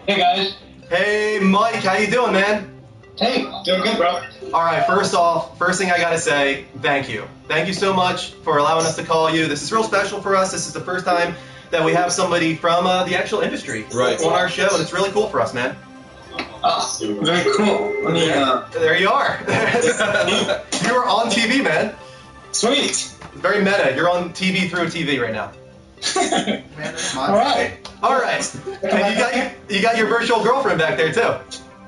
Hey guys. Hey Mike, how you doing, man? Hey, doing good, bro. All right, first thing I gotta say, thank you. Thank you so much for allowing us to call you. This is real special for us. This is the first time that we have somebody from the actual industry on our show, and it's really cool for us, man. Oh, very cool. There you are. You are on TV, man. Sweet. Very meta. You're on TV through TV right now. All right. All right. And you got your virtual girlfriend back there too.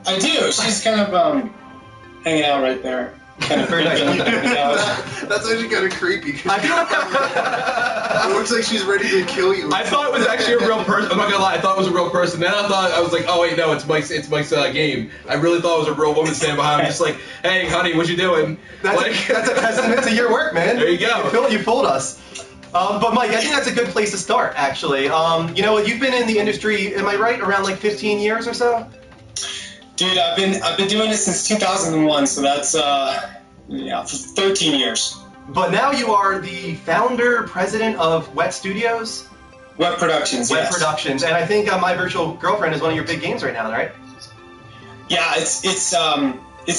I do. She's kind of hanging out right there. Kind of Very nice. That's actually kind of creepy. It looks like she's ready to kill you. I thought it was actually a real person. I'm not gonna lie. I thought it was a real person. Then I was like, oh wait, no, it's Mike's game. I really thought it was a real woman standing behind him, just like, hey, honey, what you doing? That's a testament to your work, man. There you go. You fooled us. But Mike, I think that's a good place to start, actually. You know, you've been in the industry, am I right, around like 15 years or so? Dude, I've been doing it since 2001, so that's 13 years. But now you are the founder, president of Wet Studios? Wet Productions, Wet yes. Productions, and I think My Virtual Girlfriend is one of your big games right now, right? Yeah, it's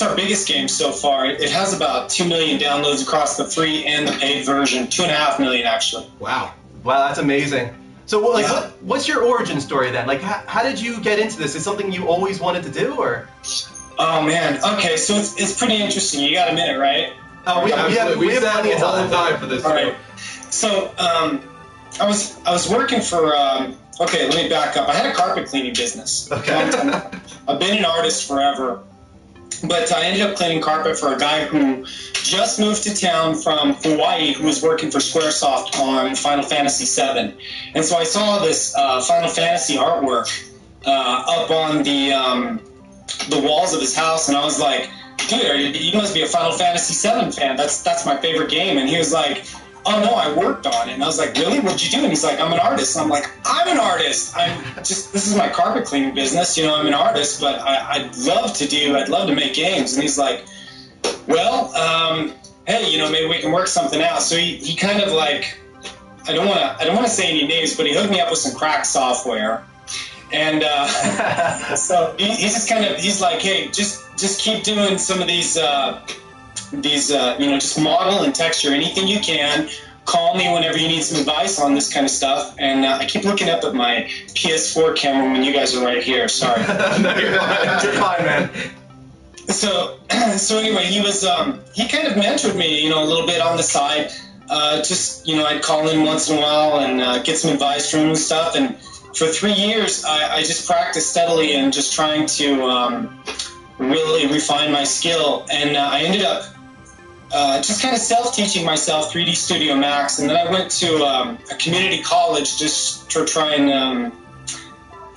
our biggest game so far. It has about 2 million downloads across the free and the paid version. 2.5 million, actually. Wow, that's amazing. So, what's your origin story then? Like, how did you get into this? Is it something you always wanted to do, or? Oh man, okay, so it's pretty interesting. You got a minute, right? Oh, we have plenty of time for this. All right. So, I was working for. Okay, let me back up. I had a carpet cleaning business. Okay. I've been an artist forever, but I ended up cleaning carpet for a guy who just moved to town from Hawaii, who was working for Squaresoft on Final Fantasy VII. And so I saw this Final Fantasy artwork up on the walls of his house, and I was like, dude, you must be a Final Fantasy VII fan. That's my favorite game. And he was like, oh no, I worked on it. And I was like, really? What'd you do? And he's like, I'm an artist. And I'm like, I'm an artist. This is my carpet cleaning business. You know, I'm an artist, but I'd love to make games. And he's like, well, hey, you know, maybe we can work something out. So he kind of like, I don't want to say any names, but he hooked me up with some crack software. And so he's like, hey, just keep doing some of these just model and texture anything you can. Call me whenever you need some advice on this kind of stuff. And I keep looking up at my PS4 camera when you guys are right here. Sorry. No, you're fine, man. So anyway, he kind of mentored me, you know, a little bit on the side. I'd call in once in a while and get some advice from him and stuff. And for 3 years, I just practiced steadily and just trying to really refine my skill. And I ended up just kind of self-teaching myself 3D Studio Max. And then I went to a community college just to try and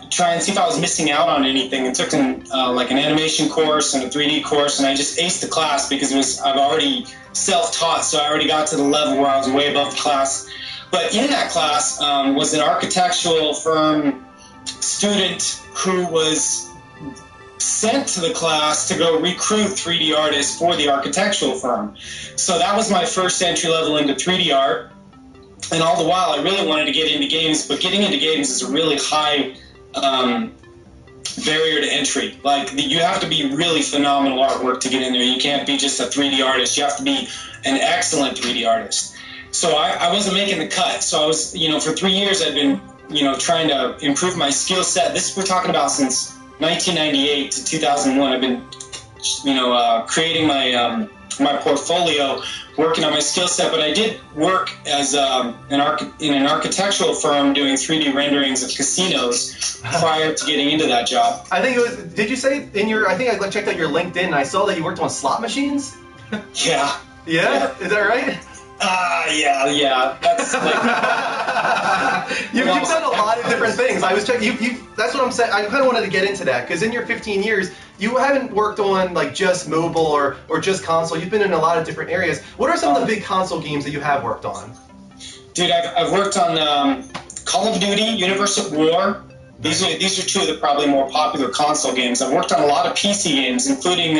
see if I was missing out on anything, and took an animation course and a 3D course, and I just aced the class because I've already self-taught, so I already got to the level where I was way above the class. But in that class was an architectural firm student who was sent to the class to go recruit 3D artists for the architectural firm. So that was my first entry level into 3D art. And all the while, I really wanted to get into games, but getting into games is a really high barrier to entry. Like, you have to be really phenomenal artwork to get in there. You can't be just a 3D artist. You have to be an excellent 3D artist. So I wasn't making the cut. So I was, for 3 years I'd been, trying to improve my skill set. This we're talking about since 1998 to 2001. I've been, creating my portfolio, working on my skill set. But I did work as in an architectural firm doing 3D renderings of casinos prior to getting into that job. I think it was. Did you say I think I checked out your LinkedIn and I saw that you worked on slot machines? Yeah. Yeah? Is that right? Yeah. That's like, you've done a lot of different things. I was checking. That's what I'm saying. I kind of wanted to get into that because in your 15 years, you haven't worked on like just mobile or just console. You've been in a lot of different areas. What are some of the big console games that you have worked on? Dude, I've worked on Call of Duty, Universe at War. These are two of the probably more popular console games. I've worked on a lot of PC games, including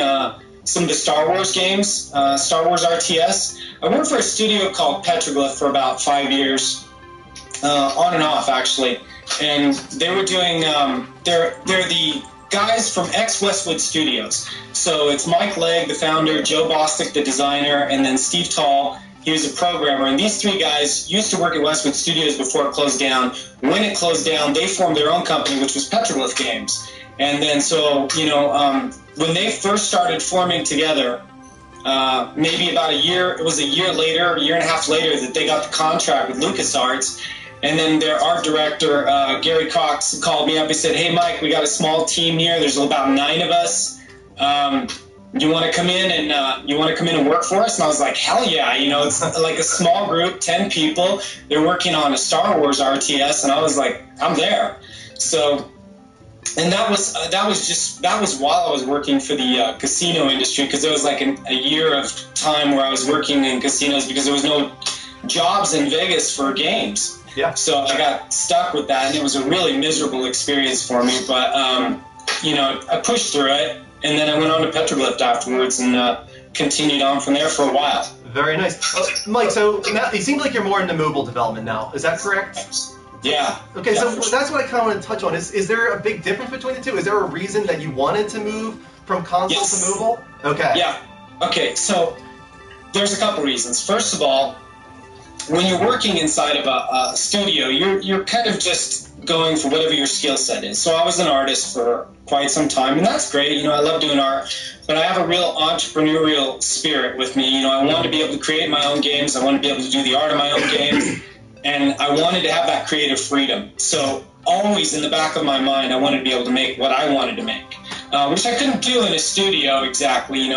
some of the Star Wars games, Star Wars RTS. I worked for a studio called Petroglyph for about 5 years, on and off actually. and they were doing. They're the guys from ex-Westwood Studios. So it's Mike Legg, the founder, Joe Bostic, the designer, and then Steve Tall. He was a programmer, and these three guys used to work at Westwood Studios before it closed down. When it closed down, they formed their own company, which was Petroglyph Games. And then when they first started forming together, maybe about a year later, a year and a half later, that they got the contract with LucasArts. And then their art director, Gary Cox, called me up. He said, "Hey, Mike, we got a small team here. There's about 9 of us. You want to come in and work for us?" And I was like, "Hell yeah!" It's like a small group, 10 people. They're working on a Star Wars RTS, and I was like, "I'm there." So, and that was while I was working for the casino industry, because there was like a year of time where I was working in casinos because there was no jobs in Vegas for games. Yeah. So I got stuck with that, and it was a really miserable experience for me. But I pushed through it, and then I went on to Petroglyph afterwards, and continued on from there for a while. Very nice, Mike. So now it seems like you're more into mobile development now. Is that correct? Yeah. Okay, yeah, so sure. that's what I kind of want to touch on. Is there a big difference between the two? Is there a reason that you wanted to move from console Yes. to mobile? Okay. Yeah. Okay. So there's a couple reasons. First of all, when you're working inside of a studio, you're kind of just going for whatever your skill set is. So I was an artist for quite some time, and that's great. I love doing art, but I have a real entrepreneurial spirit with me. I want to be able to create my own games. I want to be able to do the art of my own games, and I wanted to have that creative freedom. So always in the back of my mind, I wanted to be able to make what I wanted to make. Which I couldn't do in a studio exactly. You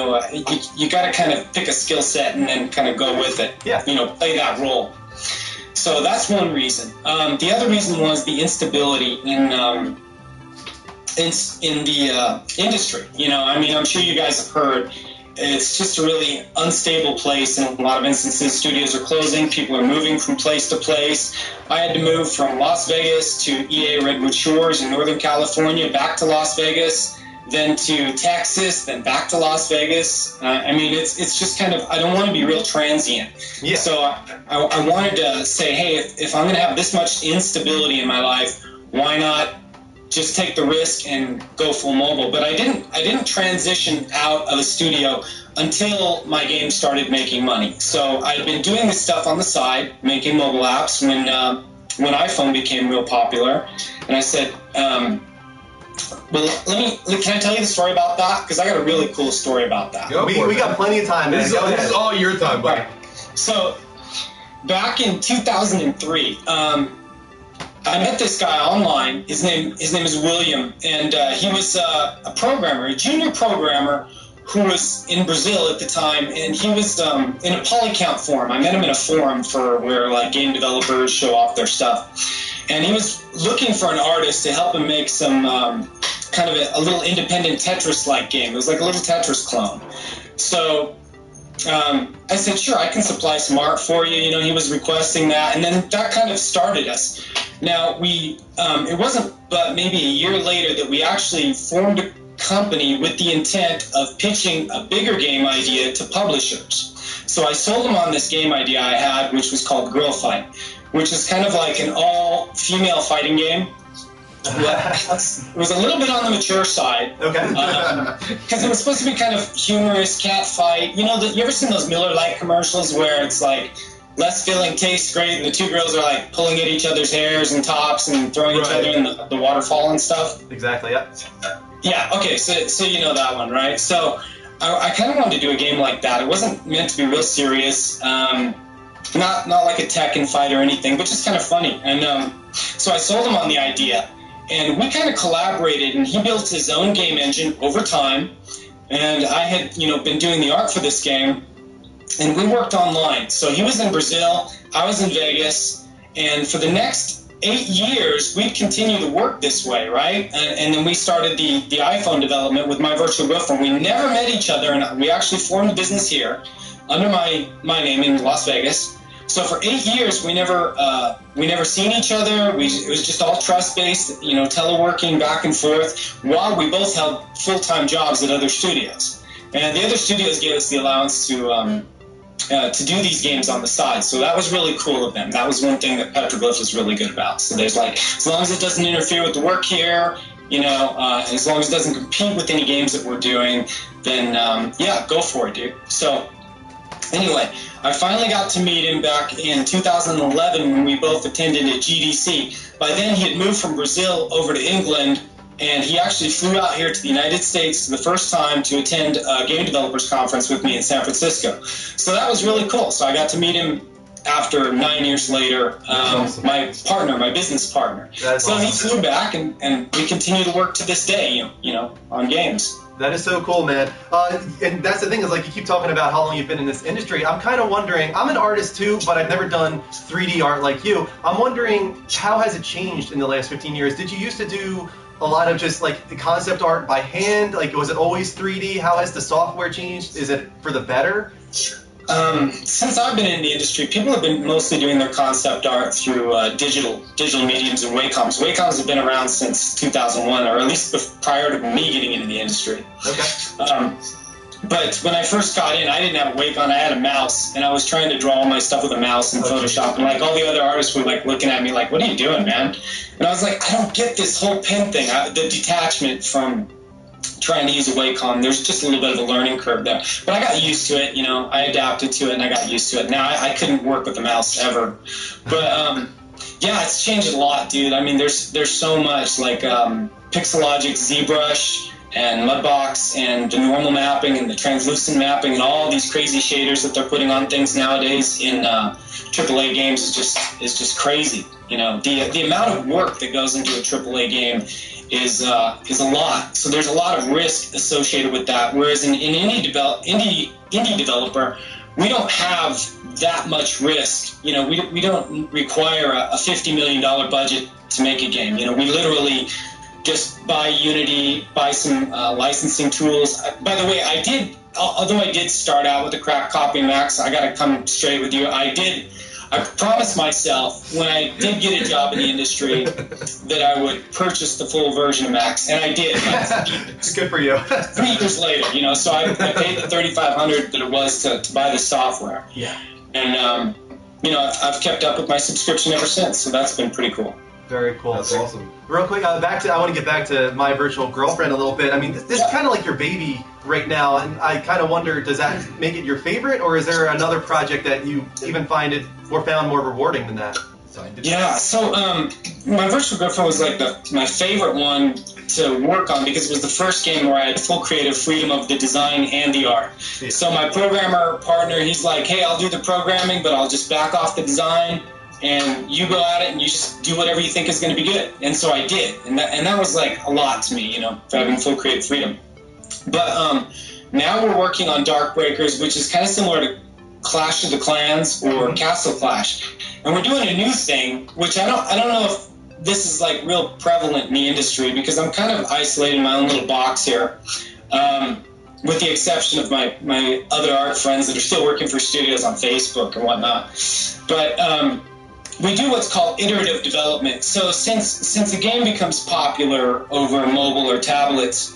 got to kind of pick a skill set and then kind of go with it. Yeah. Play that role. So that's one reason. The other reason was the instability in the industry. I'm sure you guys have heard. It's just a really unstable place in a lot of instances. Studios are closing. People are moving from place to place. I had to move from Las Vegas to EA Redwood Shores in Northern California, back to Las Vegas, then to Texas, then back to Las Vegas. It's just kind of, I don't want to be real transient. Yeah. So I wanted to say, hey, if I'm going to have this much instability in my life, why not just take the risk and go full mobile? But I didn't transition out of the studio until my game started making money. So I'd been doing this stuff on the side, making mobile apps when iPhone became real popular, and I said, can I tell you the story about that? Because I got a really cool story about that. We got plenty of time, man. This is all your time, buddy. Right. So back in 2003, I met this guy online. His name is William, and he was a programmer, a junior programmer who was in Brazil at the time, and he was in a polycount forum. I met him in a forum for where game developers show off their stuff, and he was looking for an artist to help him make some kind of a little independent Tetris-like game. It was like a little Tetris clone. So I said, sure, I can supply some art for you. He was requesting that, and then that kind of started us. Now, it wasn't but maybe a year later that we actually formed a company with the intent of pitching a bigger game idea to publishers. So I sold them on this game idea I had, which was called Girl Fight, which is kind of like an all-female fighting game. It was a little bit on the mature side. Okay. Because it was supposed to be kind of humorous, cat fight. You ever seen those Miller Lite commercials where it's like, less filling tastes great, and the two girls are like pulling at each other's hairs and tops and throwing each other in the waterfall and stuff? Exactly, yeah. Yeah, okay, so you know that one, right? So I kind of wanted to do a game like that. It wasn't meant to be real serious, not like a Tekken fight or anything, but just kind of funny. And so I sold him on the idea, and we kind of collaborated, and he built his own game engine over time, and I had been doing the art for this game, and we worked online. So he was in Brazil, I was in Vegas, and for the next 8 years, we'd continue to work this way, right? And then we started the iPhone development with My Virtual Girlfriend. We never met each other, and we actually formed a business here under my name in Las Vegas. So for 8 years, we never seen each other. It was just all trust-based, teleworking back and forth, while we both held full-time jobs at other studios. And the other studios gave us the allowance to to do these games on the side. So that was really cool of them. That was one thing that Petroglyph was really good about. So there's like, as long as it doesn't interfere with the work here, you know, and as long as it doesn't compete with any games that we're doing, then yeah, go for it, dude. So anyway, I finally got to meet him back in 2011 when we both attended at GDC. By then he had moved from Brazil over to England, and he actually flew out here to the United States for the first time to attend a game developers conference with me in San Francisco. So that was really cool. So I got to meet him after 9 years later, awesome. my partner, my business partner. That's so awesome. he flew back, and we continue to work to this day, you know, on games. That is so cool, man. And that's the thing is, like, you keep talking about how long you've been in this industry. I'm kind of wondering, I'm an artist too, but I've never done 3D art like you. I'm wondering, how has it changed in the last 15 years? Did you used to do a lot of just like the concept art by hand? Like, was it always 3D? How has the software changed? Is it for the better? Since I've been in the industry, people have been mostly doing their concept art through digital mediums and Wacom's. Wacom's have been around since 2001, or at least prior to me getting into the industry. Okay. But when I first got in, I didn't have a Wacom, I had a mouse, and I was trying to draw all my stuff with a mouse in Photoshop, and like all the other artists were like looking at me like, what are you doing, man? And I was like, I don't get this whole pen thing, the detachment from trying to use a Wacom. There's just a little bit of a learning curve there. But I got used to it, you know, I adapted to it and I got used to it. Now I couldn't work with the mouse ever. But yeah, it's changed a lot, dude. I mean, there's so much, like Pixelogic ZBrush and Mudbox and the normal mapping and the translucent mapping and all these crazy shaders that they're putting on things nowadays in AAA games is just crazy. You know, the amount of work that goes into a AAA game is a lot. So there's a lot of risk associated with that. Whereas in indie developer, we don't have that much risk. You know, we don't require a $50 million budget to make a game. You know, we literally just buy Unity, buy some licensing tools. By the way, although I did start out with a cracked copy Max, I got to come straight with you. I promised myself when I did get a job in the industry that I would purchase the full version of Max, and I did. It's good for you. 3 years later, you know, so I paid the $3,500 that it was to buy the software. Yeah. And you know, I've kept up with my subscription ever since, so that's been pretty cool. Very cool. That's awesome. Real quick, I want to get back to My Virtual Girlfriend a little bit. I mean, this is kind of like your baby right now, and I kind of wonder, does that make it your favorite, or is there another project that you even find it or found more rewarding than that? Yeah, so My Virtual Girlfriend was like my favorite one to work on because it was the first game where I had full creative freedom of the design and the art. Yeah. So my programmer partner, he's like, hey, I'll do the programming, but I'll just back off the design. And you go at it and you just do whatever you think is going to be good. And so I did. And that was like a lot to me, you know, for having full creative freedom. But now we're working on Darkbreakers, which is kind of similar to Clash of the Clans or Castle Clash. And we're doing a new thing, which I don't know if this is like real prevalent in the industry because I'm kind of isolated in my own little box here. With the exception of my other art friends that are still working for studios on Facebook and whatnot. But we do what's called iterative development. So since a game becomes popular over mobile or tablets,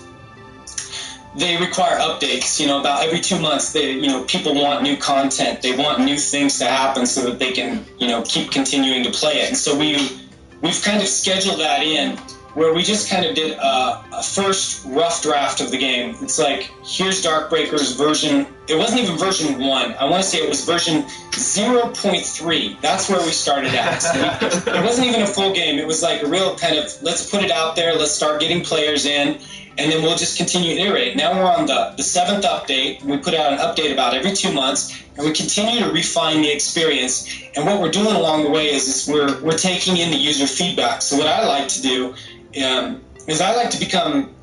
they require updates. You know, about every 2 months, people want new content. They want new things to happen so that they can, you know, keep continuing to play it. And so we've kind of scheduled that in where we just kind of did a first rough draft of the game. It's like, here's Darkbreakers version. It wasn't even version 1. I want to say it was version 0.3. That's where we started at. So it wasn't even a full game. It was like a real kind of, let's put it out there, let's start getting players in, and then we'll just continue to iterate. Now we're on the 7th update. We put out an update about every 2 months, and we continue to refine the experience. And what we're doing along the way is we're taking in the user feedback. So what I like to do is I like to become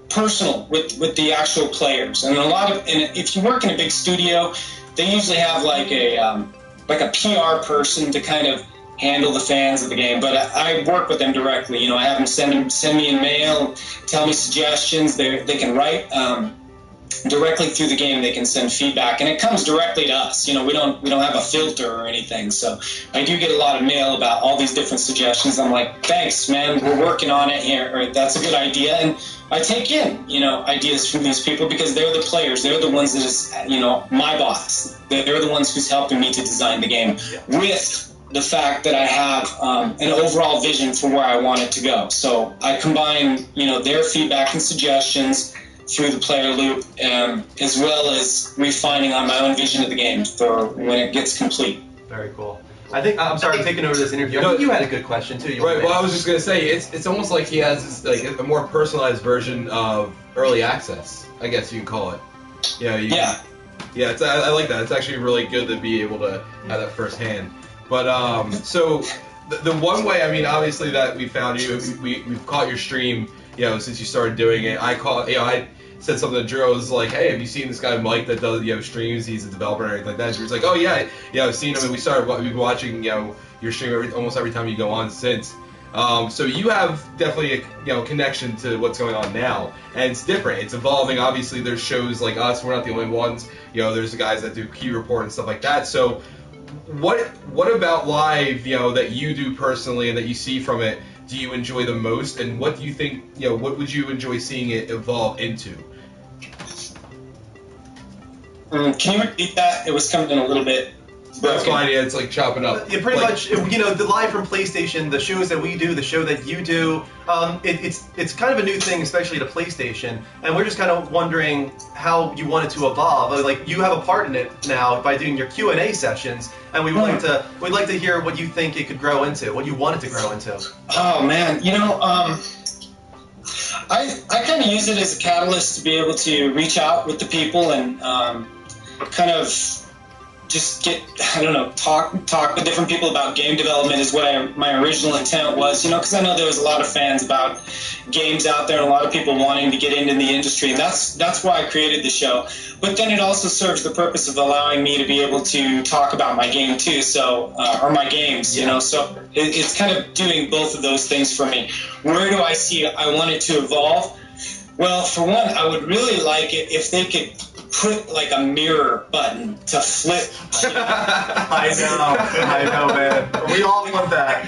personal with the actual players. And if you work in a big studio, they usually have like a PR person to kind of handle the fans of the game. But I work with them directly. You know, I have them send me in mail, tell me suggestions. They can write directly through the game. They can send feedback, and it comes directly to us. You know, we don't have a filter or anything. So I do get a lot of mail about all these different suggestions. I'm like, thanks, man. We're working on it here. Or that's a good idea. And I take in, ideas from these people because they're the players. They're the ones that is, my boss. They're the ones who's helping me to design the game with the fact that I have an overall vision for where I want it to go. So I combine, their feedback and suggestions through the player loop, as well as refining on my own vision of the game for when it gets complete. Very cool. I'm sorry, I'm taking over this interview. I think you had a good question too. Right. Well, I was just gonna say it's almost like he has this, like a more personalized version of early access, I guess you can call it. Yeah. I like that. It's actually really good to be able to have that firsthand. But so the one way, I mean, obviously that we found you, we've caught your stream, since you started doing it. I said something to Drew. I was like, hey, have you seen this guy Mike that does streams? He's a developer and everything like that. Drew's like, oh yeah, I've seen him. And we've been watching your stream almost every time you go on since. So you have definitely a connection to what's going on now, and it's different. It's evolving. Obviously, there's shows like us. We're not the only ones. There's the guys that do key report and stuff like that. So what about live? That you do personally and that you see from it, do you enjoy the most? And what do you think? What would you enjoy seeing it evolve into? Can you repeat that? It was coming in a little bit. That's fine. Yeah, it's like chopping up. Yeah, pretty much. The live from PlayStation, the shows that we do, the show that you do, it's kind of a new thing, especially to PlayStation. And we're just kind of wondering how you want it to evolve. Like you have a part in it now by doing your Q&A sessions, and we'd like to hear what you think it could grow into, what you want it to grow into. Oh man, I kind of use it as a catalyst to be able to reach out with the people and kind of just get, talk with different people about game development is what my original intent was, because I know there was a lot of fans about games out there and a lot of people wanting to get into the industry, and that's why I created the show. But then it also serves the purpose of allowing me to be able to talk about my game too, or my games, so it's kind of doing both of those things for me. Where do I see I want it to evolve? Well, for one, I would really like it if they could put like a mirror button to flip. I know, man. We all want that.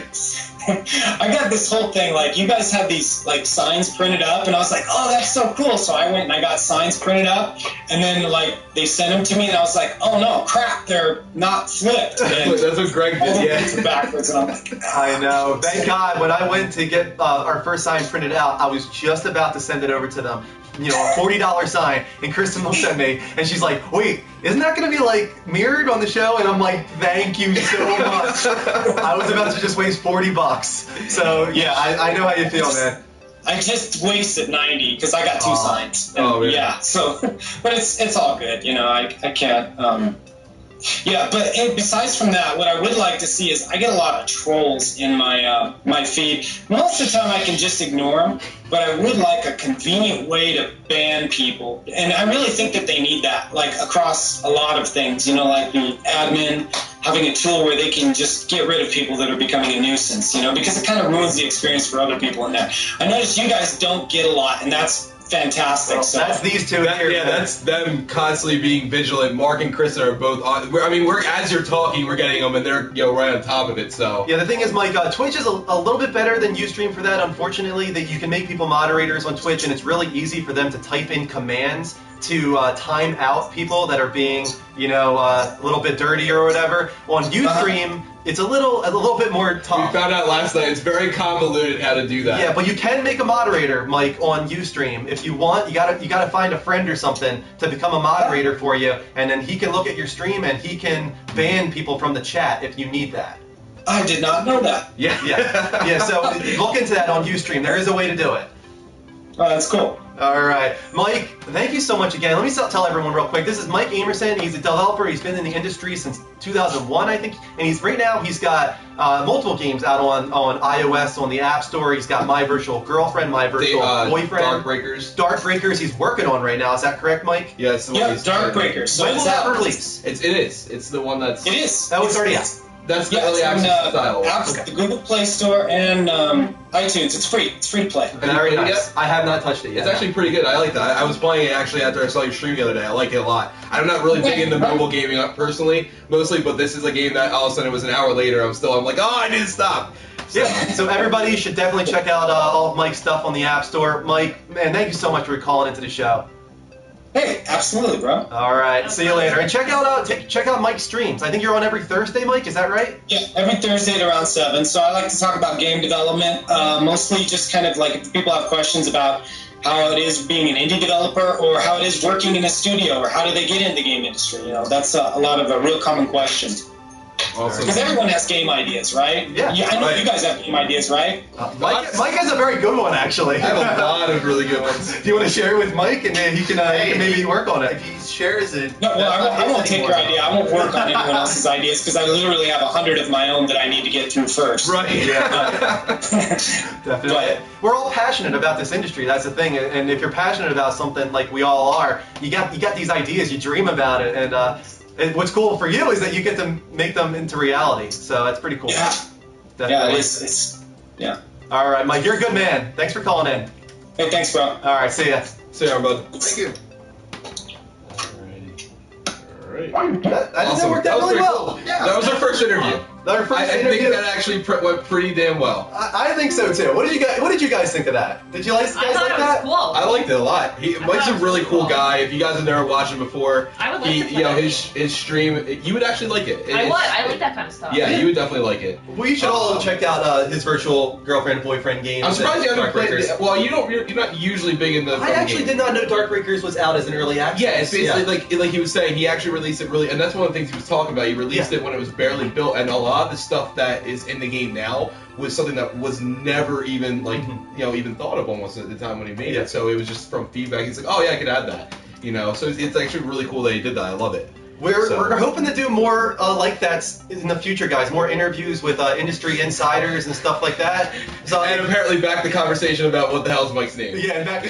I got this whole thing, like, you guys have these like signs printed up, and I was like, oh, that's so cool. So I went and I got signs printed up, and then like they sent them to me, and I was like, oh no, crap, they're not flipped. And that's what Greg did. Yeah, backwards, and I'm like, I know. Thank God, when I went to get our first sign printed out, I was just about to send it over to them. A $40 sign, and Kristen looked at me, and she's like, wait, isn't that going to be, like, mirrored on the show? And I'm like, thank you so much. I was about to just waste $40. So, yeah, I know how you feel, man. I just wasted 90 because I got two signs. And, yeah, so, but it's all good, I can't, yeah, but besides from that, what I would like to see is I get a lot of trolls in my my feed. Most of the time I can just ignore them, but I would like a convenient way to ban people. And I really think that they need that, like across a lot of things, like the admin having a tool where they can just get rid of people that are becoming a nuisance, because it kind of ruins the experience for other people in there. I noticed you guys don't get a lot, and that's fantastic. Well, so that's these two here. Yeah, that's them constantly being vigilant. Mark and Kristen are both on. We're as you're talking, we're getting them, and they're right on top of it. So yeah, the thing is, Mike, Twitch is a little bit better than Ustream for that. Unfortunately, that you can make people moderators on Twitch, and it's really easy for them to type in commands to time out people that are being, a little bit dirty or whatever. On Ustream, it's a little bit more tough. We found out last night. It's very convoluted how to do that. Yeah, but you can make a moderator, Mike, on Ustream. If you want, you gotta find a friend or something to become a moderator for you, and then he can look at your stream and he can ban people from the chat if you need that. I did not know that. Yeah. So look into that on Ustream. There is a way to do it. Oh, that's cool. All right. Mike, thank you so much again. Let me tell everyone real quick. This is Mike Amerson. He's a developer. He's been in the industry since 2001, I think. And he's got multiple games out on iOS, on the App Store. He's got My Virtual Girlfriend, My Virtual Boyfriend. Darkbreakers he's working on right now. Is that correct, Mike? Yeah, it's the one Darkbreakers. So when will that release? It is. It's the one that's... It is. Oh, it's already out. That's the Yeah, early it's on access style. the Google Play Store and iTunes. It's free. It's free to play. Very played it nice. yet? I have not touched it yet. It's actually pretty good. I like that. I was playing it actually after I saw your stream the other day. I like it a lot. I'm not really big into mobile gaming personally, mostly, but this is a game that all of a sudden it was an hour later. I'm like, oh, I didn't stop. Yeah, so everybody should definitely check out all of Mike's stuff on the App Store. Mike, man, thank you so much for calling into the show. Hey, absolutely, bro. All right, see you later. And check out Mike's streams. I think you're on every Thursday, Mike. Is that right? Yeah, every Thursday at around 7. So I like to talk about game development, mostly just kind of like if people have questions about how it is being an indie developer or how it is working in a studio or how do they get into the game industry. You know, that's a lot of a real common question. Awesome. Because everyone has game ideas, right? Yeah. I know you guys have game ideas, right? Mike has a very good one, actually. I have a lot of really good ones. Do you want to share it with Mike, and then he can maybe work on it? If he shares it, No, well, I won't take your idea. idea. I won't work on anyone else's ideas because I literally have 100 of my own that I need to get through first. Right. Yeah. Definitely. But- We're all passionate about this industry. That's the thing. And if you're passionate about something like we all are, you got these ideas. You dream about it, and what's cool for you is that you get to make them into reality. So that's pretty cool. Yeah. Definitely. Yeah, it's yeah. All right, Mike. You're a good man. Thanks for calling in. Hey, thanks, bro. All right. See ya. See you, bud. Thank you. Alright. That worked out really well. Yeah. That was our first interview. Our first I think interview. that actually went pretty damn well. I think so too. What did you guys think of that? Did you guys I like thought it was that? cool. I liked it a lot. Mike's a it was really cool cool. guy. If you guys have never watched him before, I would like to play that his stream, you would actually like it. I would. I like that kind of stuff. Yeah, you would definitely like it. We should all check out his virtual girlfriend boyfriend game. I'm surprised you haven't played Darkbreakers. it. Well, you're not usually big in the. I actually did not know Darkbreakers was out as an early access. Yeah, it's basically like he was saying. He actually released it really, and that's one of the things he was talking about. He released it when it was barely built, and a lot of the stuff that is in the game now was something that was never even even thought of almost at the time when he made it. So it was just from feedback. He's like, oh yeah, I could add that. So it's actually really cool that he did that. I love it. We're hoping to do more like that in the future, guys. More interviews with industry insiders and stuff like that. So And apparently back the conversation about what the hell is Mike's name. yeah, back